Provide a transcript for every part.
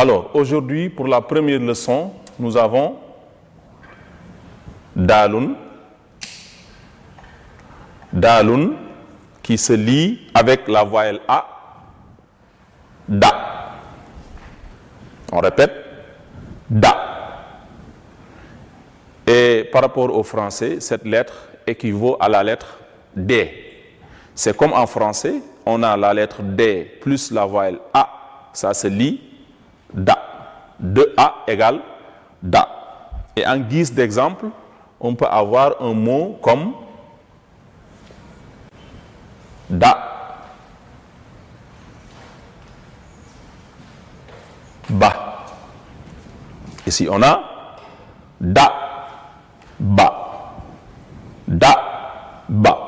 Alors, aujourd'hui, pour la première leçon, nous avons Dalun. Dalun qui se lit avec la voyelle A, Da. On répète, Da. Et par rapport au français, cette lettre équivaut à la lettre D. C'est comme en français, on a la lettre D plus la voyelle A, ça se lit Da. 2A égale Da. Et en guise d'exemple, on peut avoir un mot comme Da, Ba. Ici, on a Da, Ba, Da, Ba.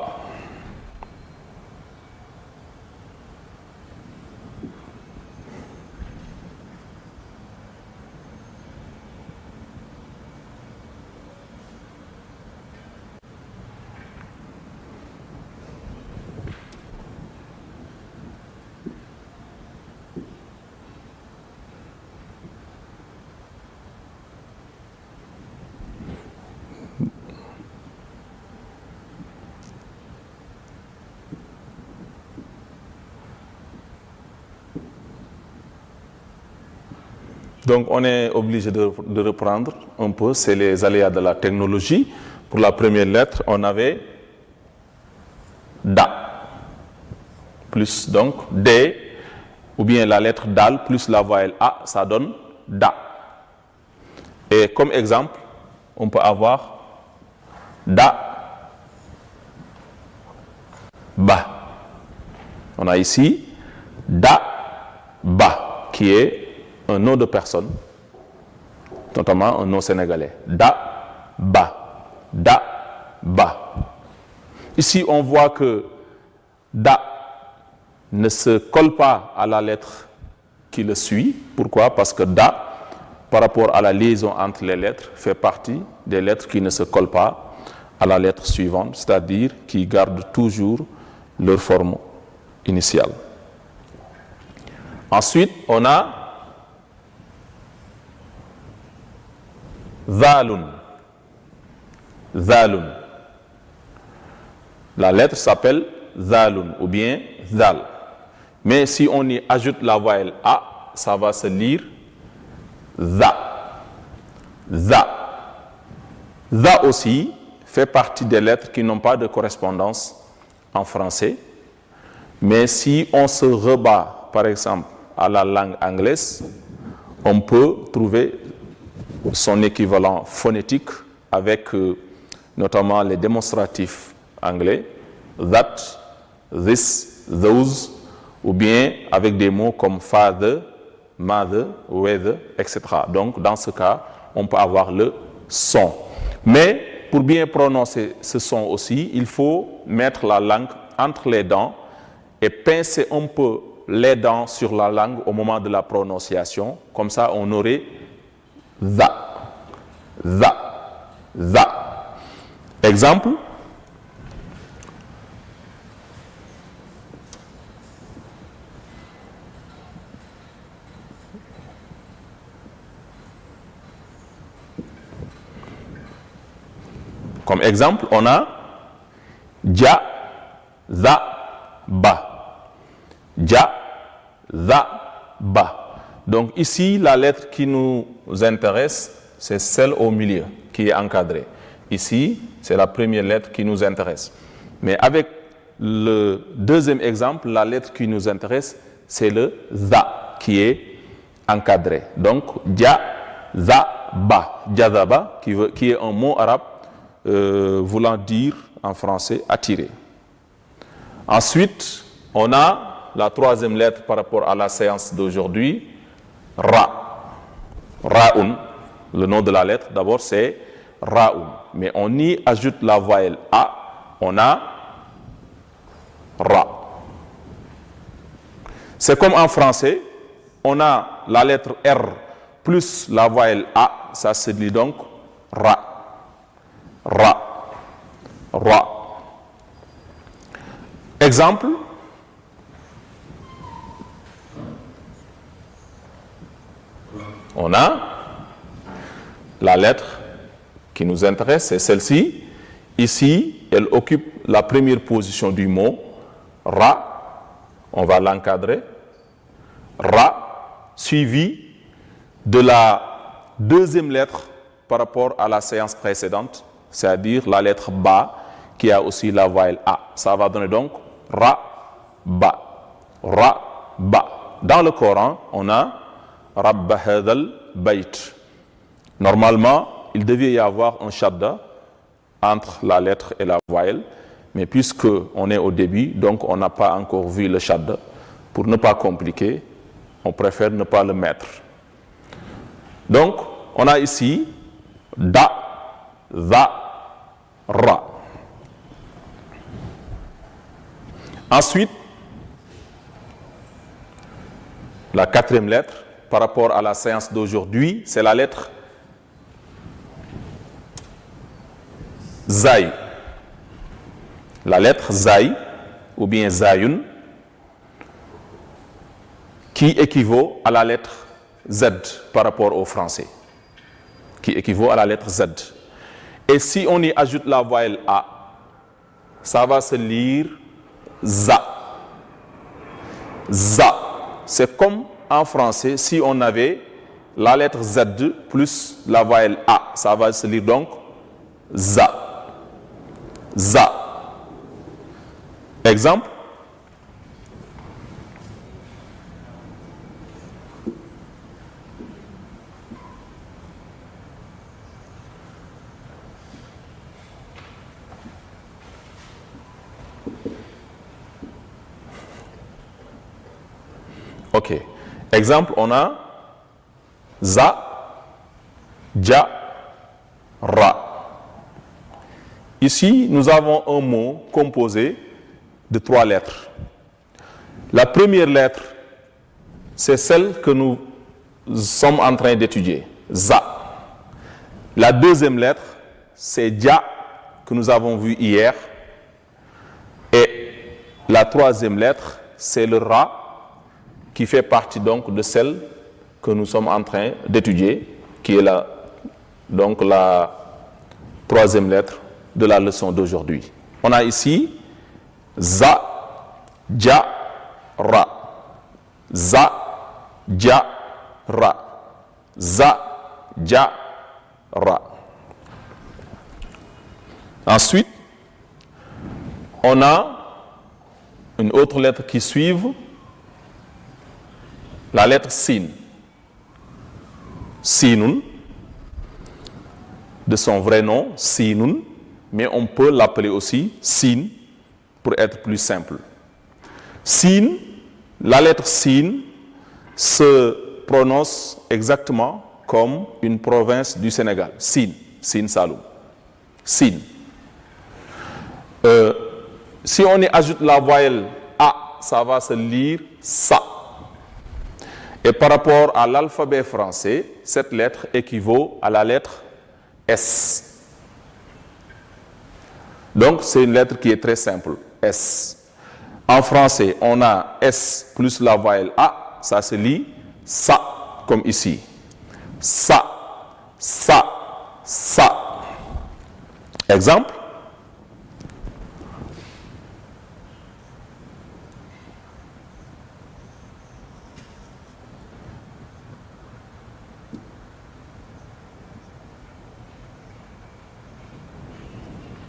Donc, on est obligé de reprendre un peu, c'est les aléas de la technologie. Pour la première lettre, on avait Da, plus donc D, ou bien la lettre Dal, plus la voyelle A, ça donne Da. Et comme exemple, on peut avoir Da, Ba. On a ici Da, Ba, qui est un nom de personne, notamment un nom sénégalais. Da, Ba. Da, Ba. Ici, on voit que Da ne se colle pas à la lettre qui le suit. Pourquoi? Parce que Da, par rapport à la liaison entre les lettres, fait partie des lettres qui ne se collent pas à la lettre suivante, c'est-à-dire qui gardent toujours leur forme initiale. Ensuite, on a Zalun. Zalun. La lettre s'appelle Zalun ou bien Zal. Mais si on y ajoute la voyelle A, ça va se lire Za. Za. Za aussi fait partie des lettres qui n'ont pas de correspondance en français. Mais si on se rebat, par exemple, à la langue anglaise, on peut trouver son équivalent phonétique avec notamment les démonstratifs anglais, that, this, those, ou bien avec des mots comme father, mother, weather, etc. Donc, dans ce cas, on peut avoir le son. Mais pour bien prononcer ce son aussi, il faut mettre la langue entre les dents et pincer un peu les dents sur la langue au moment de la prononciation. Comme ça, on aurait Za, Za, Za. Exemple. Comme exemple, on a Ja, Za, Ba. Ja, Za, Ba. Donc ici, la lettre qui nous intéresse, c'est celle au milieu, qui est encadrée. Ici, c'est la première lettre qui nous intéresse. Mais avec le deuxième exemple, la lettre qui nous intéresse, c'est le Za, qui est encadré. Donc, Ja, Za, Ba. Jazaba, qui est un mot arabe voulant dire en français attirer. Ensuite, on a la troisième lettre par rapport à la séance d'aujourd'hui, Ra. Ra'un. Le nom de la lettre, d'abord, c'est Ra'un. Mais on y ajoute la voyelle A, on a Ra. C'est comme en français, on a la lettre R plus la voyelle A, ça se dit donc Ra. Ra. Ra. Exemple. On a la lettre qui nous intéresse, c'est celle-ci. Ici, elle occupe la première position du mot. Ra, on va l'encadrer. Ra, suivi de la deuxième lettre par rapport à la séance précédente, c'est-à-dire la lettre Ba, qui a aussi la voyelle A. Ça va donner donc Ra, Ba. Ra, Ba. Dans le Coran, on a Rabba hadal bayt. Normalement, il devait y avoir un shadda entre la lettre et la voyelle, mais puisque on est au début, donc on n'a pas encore vu le shadda. Pour ne pas compliquer, on préfère ne pas le mettre. Donc, on a ici Da, Za, Ra. Ensuite, la quatrième lettre, par rapport à la séance d'aujourd'hui, c'est la lettre Zay. La lettre Zay, ou bien Zayun, qui équivaut à la lettre Z par rapport au français. Qui équivaut à la lettre Z. Et si on y ajoute la voyelle A, ça va se lire Za. Za. C'est comme en français, si on avait la lettre Z plus la voyelle A, ça va se lire donc Za. Za. Exemple. Ok. Exemple, on a Za, Ja, Ra. Ici, nous avons un mot composé de 3 lettres. La première lettre, c'est celle que nous sommes en train d'étudier, Za. La deuxième lettre, c'est Ja, que nous avons vu hier. Et la troisième lettre, c'est le Ra, qui fait partie donc de celle que nous sommes en train d'étudier, qui est donc la troisième lettre de la leçon d'aujourd'hui. On a ici Za, Ja, Ra. Za, Ja, Ra. Za, Ja, Ra. Ensuite, on a une autre lettre qui suit, la lettre Sin. Sinun, de son vrai nom, Sinun, mais on peut l'appeler aussi Sin pour être plus simple. Sin, la lettre Sin se prononce exactement comme une province du Sénégal. Sin, Sin Saloum. Sin. Si on y ajoute la voyelle A, ça va se lire Sa. Et par rapport à l'alphabet français, cette lettre équivaut à la lettre S. Donc, c'est une lettre qui est très simple, S. En français, on a S plus la voyelle A, ça se lit Sa, comme ici. Sa, Sa, Sa. Exemple.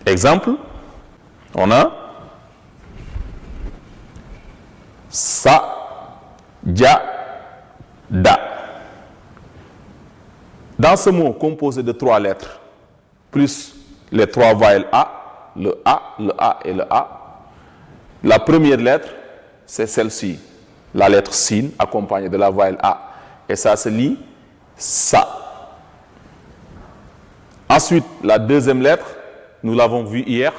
Exemple, on a Sa, Ja, Da. Dans ce mot composé de 3 lettres, plus les 3 voyelles A, le A et le A, la première lettre, c'est celle-ci, la lettre Sin, accompagnée de la voyelle A. Et ça se lit Sa. Ensuite, la deuxième lettre, nous l'avons vu hier,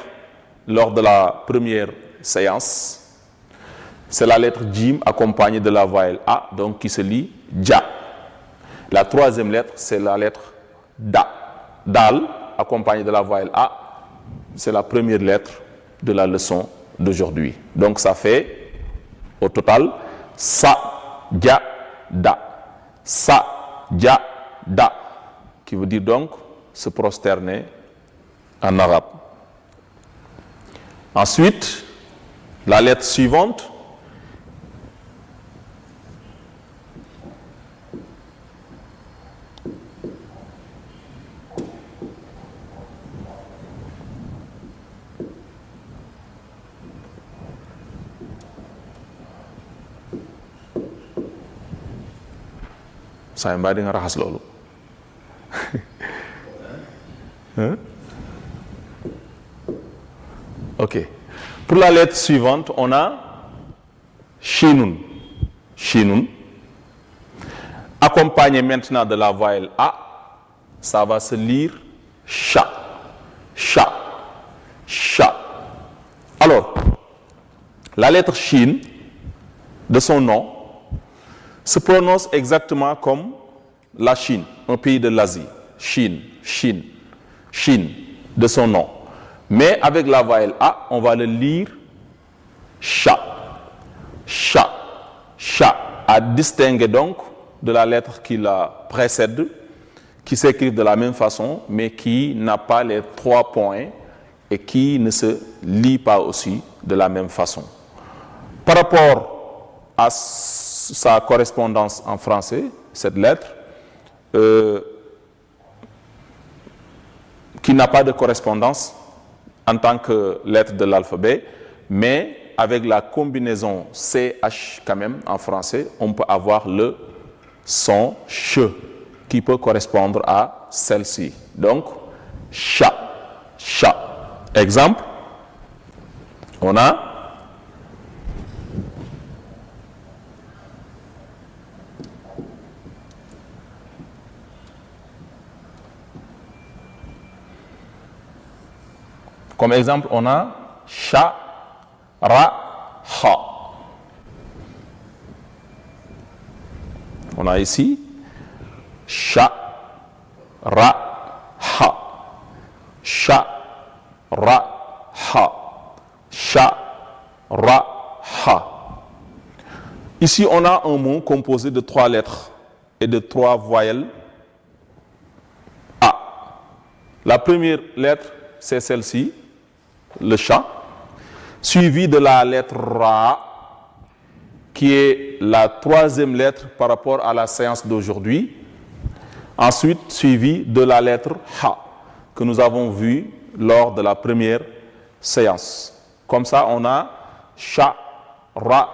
lors de la première séance. C'est la lettre Jim accompagnée de la voyelle A, donc qui se lit Ja. La troisième lettre, c'est la lettre Da. Dal, accompagnée de la voyelle A, c'est la première lettre de la leçon d'aujourd'hui. Donc ça fait, au total, Sa, Ja, Da. Sa, ja, da, qui veut dire donc se prosterner en arabe. Ensuite, la lettre suivante, saya mbaa di nga raxas loolu ok. Pour la lettre suivante, on a shinun. Shinun. Accompagné maintenant de la voyelle A, ça va se lire sha. Sha. Sha. Alors, la lettre shin, de son nom, se prononce exactement comme la Chine, un pays de l'Asie. Chine, Chine, Chine, de son nom. Mais avec la voyelle A, on va le lire Sha, Sha, Sha, à distinguer donc de la lettre qui la précède, qui s'écrit de la même façon, mais qui n'a pas les 3 points et qui ne se lit pas aussi de la même façon. Par rapport à sa correspondance en français, cette lettre, qui n'a pas de correspondance en tant que lettre de l'alphabet, mais avec la combinaison CH quand même en français, on peut avoir le son ch qui peut correspondre à celle-ci. Donc, cha, cha. Exemple, on a comme exemple, on a sha, ra, ha. On a ici sha, ra, ha. Sha, ra, ha. Sha, ra, ha. Ici, on a un mot composé de 3 lettres et de 3 voyelles A. La première lettre, c'est celle-ci, le sha, suivi de la lettre ra, qui est la 3e lettre par rapport à la séance d'aujourd'hui. Ensuite, suivi de la lettre ha, que nous avons vu lors de la première séance. Comme ça, on a sha, ra,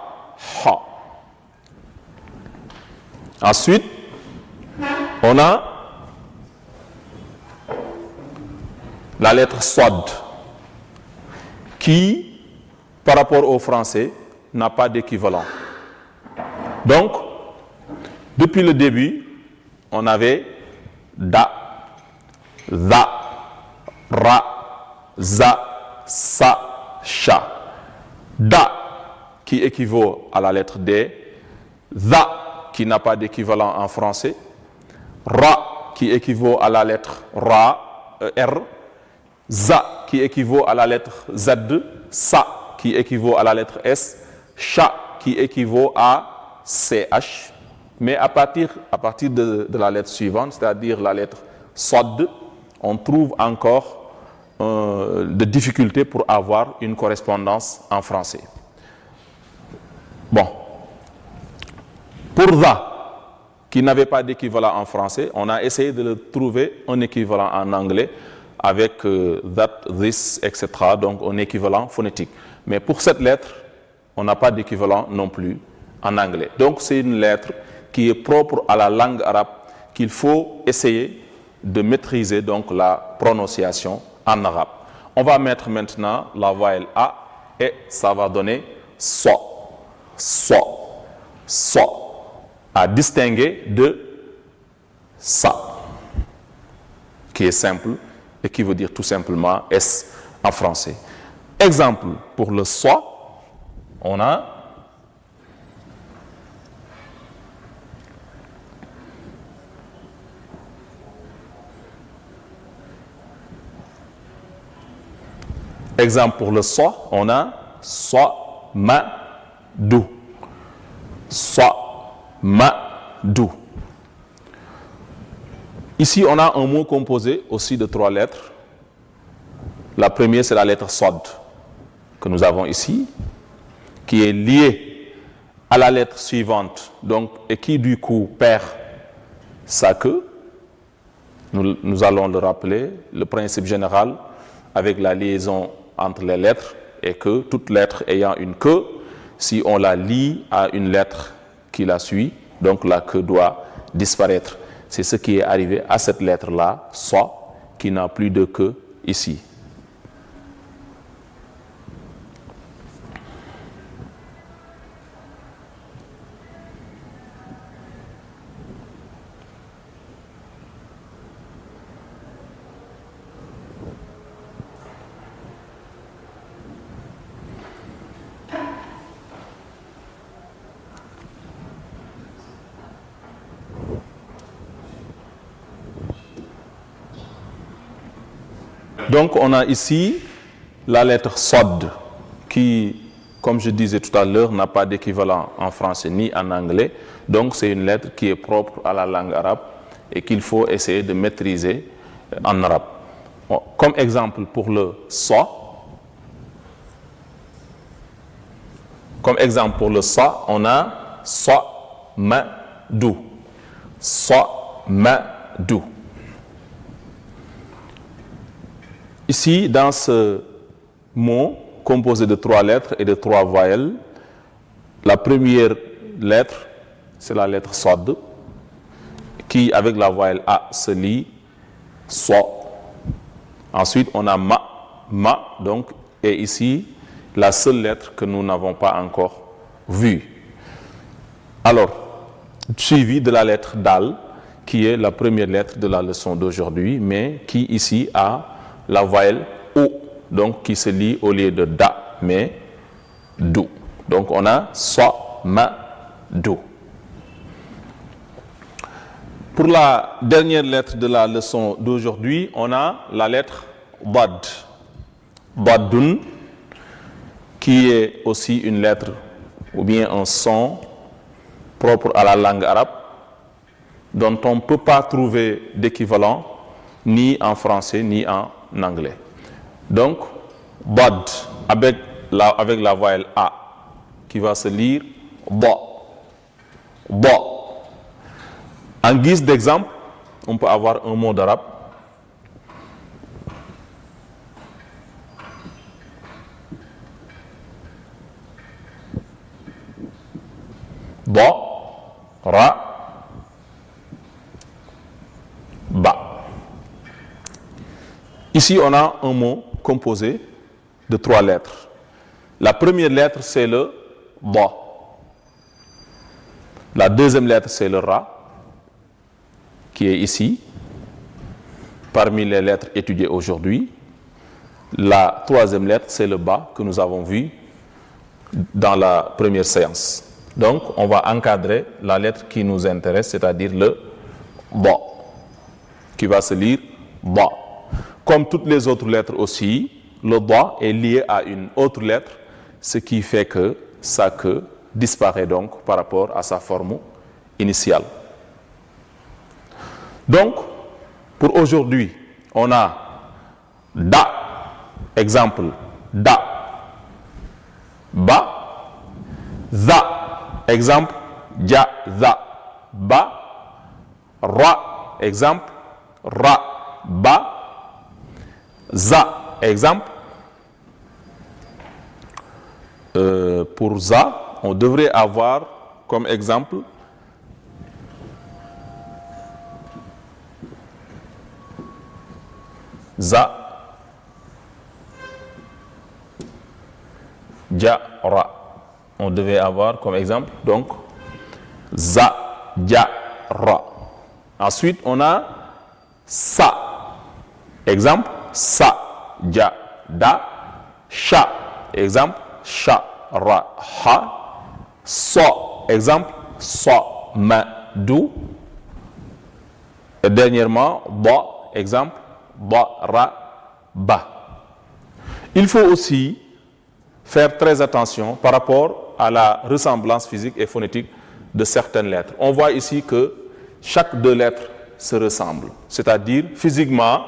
ha. Ensuite, on a la lettre swad, qui, par rapport au français, n'a pas d'équivalent. Donc, depuis le début, on avait da, za, ra, za, sa, sha. Da, qui équivaut à la lettre D, za, qui n'a pas d'équivalent en français, ra, qui équivaut à la lettre ra, R, za, qui équivaut à la lettre Z, sa, qui équivaut à la lettre S, sha, qui équivaut à CH. Mais à partir de la lettre suivante, c'est-à-dire la lettre SOD, on trouve encore de difficultés pour avoir une correspondance en français. Bon. Pour za, qui n'avait pas d'équivalent en français, on a essayé de le trouver un équivalent en anglais avec that, this, etc. Donc un équivalent phonétique. Mais pour cette lettre, on n'a pas d'équivalent non plus en anglais. Donc c'est une lettre qui est propre à la langue arabe qu'il faut essayer de maîtriser donc la prononciation en arabe. On va mettre maintenant la voyelle A et ça va donner so, so, so, à distinguer de sa, qui est simple et qui veut dire tout simplement S en français. Exemple pour le so, on a exemple pour le so, on a so, ma, du. So, ma, du. Ici, on a un mot composé aussi de 3 lettres. La première, c'est la lettre Sod que nous avons ici, qui est liée à la lettre suivante, donc, et qui du coup perd sa queue. Nous allons le rappeler. Le principe général avec la liaison entre les lettres est que toute lettre ayant une queue, si on la lie à une lettre qui la suit, donc la queue doit disparaître. C'est ce qui est arrivé à cette lettre-là, So, qui n'a plus de queue ici. Donc, on a ici la lettre Sod qui, comme je disais tout à l'heure, n'a pas d'équivalent en français ni en anglais. Donc, c'est une lettre qui est propre à la langue arabe et qu'il faut essayer de maîtriser en arabe. Comme exemple pour le So, on a So, ma, dou. So, ma, dou. Ici, dans ce mot composé de 3 lettres et de 3 voyelles, la première lettre, c'est la lettre Sod, qui, avec la voyelle A, se lit So. Ensuite, on a ma, donc, et ici, la seule lettre que nous n'avons pas encore vue. Alors, suivi de la lettre Dal, qui est la première lettre de la leçon d'aujourd'hui, mais qui ici a la voyelle O, donc qui se lit au lieu de Da, mais Do. Donc on a So, ma, Do. Pour la dernière lettre de la leçon d'aujourd'hui, on a la lettre Dad. Dadun, qui est aussi une lettre ou bien un son propre à la langue arabe, dont on ne peut pas trouver d'équivalent ni en français ni en anglais. Donc, Dad avec la voyelle A qui va se lire Da. Da. En guise d'exemple, on peut avoir un mot d'arabe. Da, Ra, Ba. Ici, on a un mot composé de 3 lettres. La première lettre, c'est le Da. La deuxième lettre, c'est le Ra, qui est ici, parmi les lettres étudiées aujourd'hui. La troisième lettre, c'est le Ba, que nous avons vu dans la première séance. Donc, on va encadrer la lettre qui nous intéresse, c'est-à-dire le Ba, qui va se lire Ba. Comme toutes les autres lettres aussi, le Da est lié à une autre lettre, ce qui fait que sa queue disparaît donc par rapport à sa forme initiale. Donc, pour aujourd'hui, on a Da, exemple Da, Ba, Za, exemple Ja, Za, Ba, Ra, exemple Ra, Ba, Za, exemple. Pour Za, on devrait avoir comme exemple Za, Ja, Ra. On devait avoir comme exemple donc Za, Ja, Ra. Ensuite, on a Sa, exemple Sa, Ja, Da, Sha, exemple Sha, Ra, Ha, So, exemple So, Ma, Du, et dernièrement Ba, exemple Ba, Ra, Ba. Il faut aussi faire très attention par rapport à la ressemblance physique et phonétique de certaines lettres. On voit ici que chaque 2 lettres se ressemblent. C'est-à-dire, physiquement,